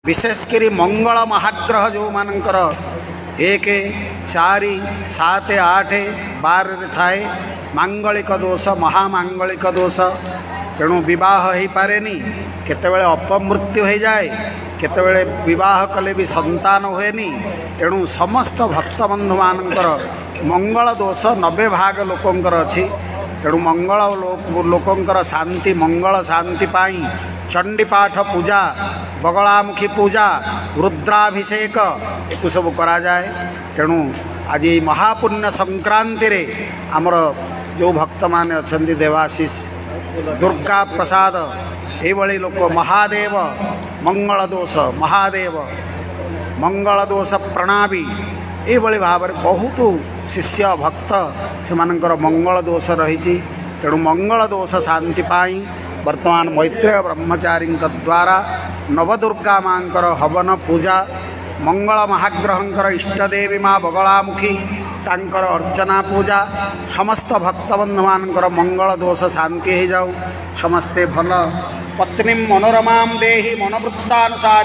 विशेषकर मंगल महाग्रह जो मानकर 1, 4, 7, 8, 12 थाए मांगलिक दोष महामांगलिक दोष तेणु बह हो पारे केतेबेले अपमृत्यु हो जाए केतेबेले विवाह कले भी संतान हुए तेणु समस्त भक्तबंधु मानकर मंगल दोष 90 भाग लोकंकर अच्छी तेणु मंगल लोकंकर शांति मंगल शांति पाई चंडीपाठ पूजा बगलामुखी पूजा रुद्राभिषेक एक सब करा जाए। तेणु आज महापुण्य संक्रांति रे आमर जो भक्त मान अच्छा देवाशीष दुर्गा प्रसाद ये लोक महादेव मंगल दोष महादेव मंगल दोष प्रणाबी ये भाव में बहुत शिष्य भक्त से मंगल दोष रही तेणु मंगल दोष शांति पाई वर्तमान मैत्रेय ब्रह्मचारी द्वारा नवदुर्गा मांकर हवन पूजा मंगल महाग्रहंकर इष्टदेवी माँ बगलामुखी तांकर अर्चना पूजा समस्त भक्तबंधु मानकर मंगल दोष शांति हो जाऊ समस्ते भल पत्नी मनोरमा देहि मनोवृत्तानुसारी।